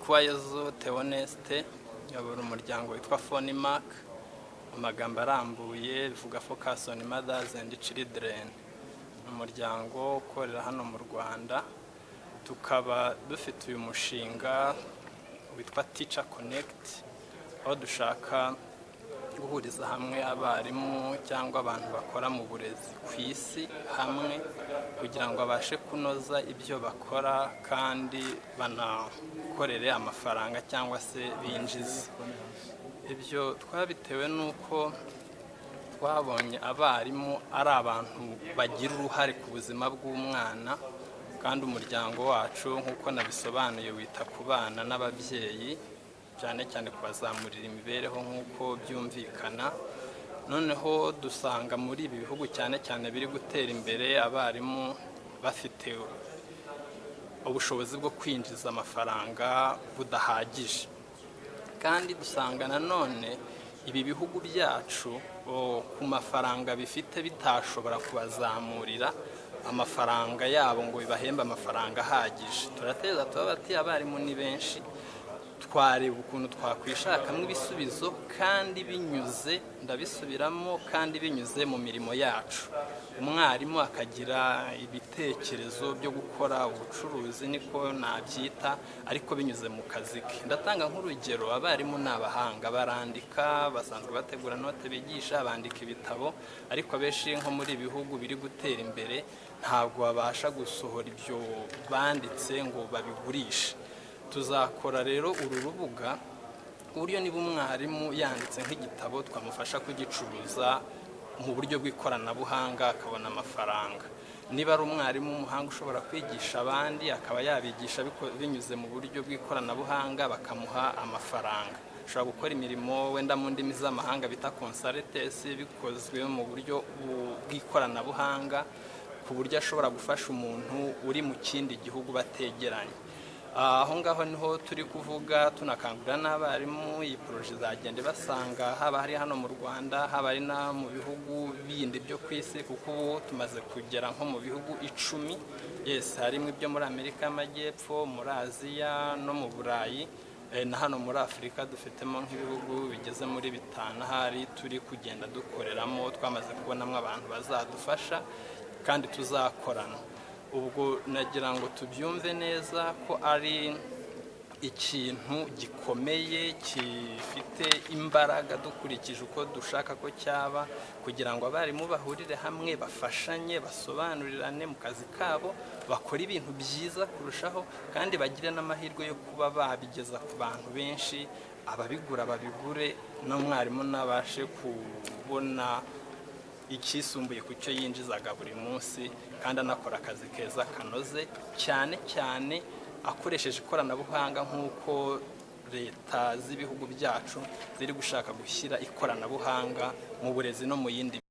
Nikuwayezu Theoneste yabura umuryango witwa Fonimac. Amagambo arambuye bivuga Focus on Mothers and Children. Umuryango ukorera hano mu Rwanda, tukaba dufite uyu mushinga witwa Teacher Connect, aho dushaka guhuriza hamwe abarimu cyangwa abantu bakora mu burezi ku isi hamwe kugira ngo abashe kunoza ibyo bakora kandi banakorere amafaranga cyangwa se binjiza. Ibyo twabitewe nuko twabonye abarimu ari abantu bagira uruhare ku buzima bw'umwana, kandi umuryango wacu nk'uko nabisobanuye wita ku bana n'ababyeyi, cyane cyane kubazamurira imibereho nk'uko byumvikana. Noneho dusanga muri ibi bihugu cyane cyane biri gutera imbere abarimu bafite ubushobozi bwo kwinjiza amafaranga budahagije, kandi dusanga nanone ibi bihugu byacu ku mafaranga bifite bitashobora kubazamurira amafaranga yabo ngo bibahembe amafaranga ahagije. Turateza tuba bati abarimu ni benshi, twareba ukuntu twakwishakamo ibisubizo kandi binyuze, ndabisubiramo, kandi binyuze mu mirimo yacu. Umwarimu akagira ibitekerezo byo gukora ubucuruzi, niko nabyita, ariko binyuze mu kazi ke. Ndatanga nk'urugero, abarimu ni abahanga, barandika, basanzwe bategura note bigisha, bandika ibitabo, ariko abenshi nko muri ibihugu biri gutera imbere ntabwo babasha gusohora ibyo banditse ngo babigurishe. Tuzakora rero uru rubuga uburyo niba umwarimu yanditse nk'igitabo twamufasha kugicuruza mu buryo bw'ikoranabuhanga akabona amafaranga. Niba ari umwarimu w'umuhanga ushobora kwigisha abandi akaba yabigisha binyuze mu buryo bw'ikoranabuhanga bakamuha amafaranga. Ushobora gukora imirimo wenda mu ndimi z'amahanga bita consultancy bikozwe mu buryo bw'ikoranabuhanga, ku buryo ashobora gufasha umuntu uri mu kindi gihugu bategeranye. Aho ngaho niho turi kuvuga tunakangurira n'abarimu iyi poroje zagende basanga haba hari hano mu Rwanda, haba ari na mu bihugu bindi byo ku isi, kuko ubu tumaze kugera nko mu bihugu 10. Yes, harimo ibyo muri Amerika y'Amajyepfo, muri Aziya no mu Burayi, na hano muri Afurika dufitemo nk'ibihugu bigeze muri 5 hari turi kugenda dukoreramo, twamaze kubonamo abantu bazadufasha kandi tuzakorana. Ubwo nagira ngo tubyumve neza ko ari ikintu gikomeye gifite imbaraga dukurikije uko dushaka ko cyaba, kugira ngo abarimu bahurire hamwe, bafashanye, basobanurirane mu kazi kabo, bakora ibintu byiza kurushaho, kandi bagire n'amahirwe yo kuba babigeza ku bantu benshi, ababigura babigure, n'umwarimu nabashe kubona ikisumbuye ku cyo yinjizaga buri munsi, kandi anakora akazi keza kanoze, cyane cyane akoresheje ikoranabuhanga nk'uko leta z'ibihugu byacu ziri gushaka gushyira ikoranabuhanga mu burezi no mu yindi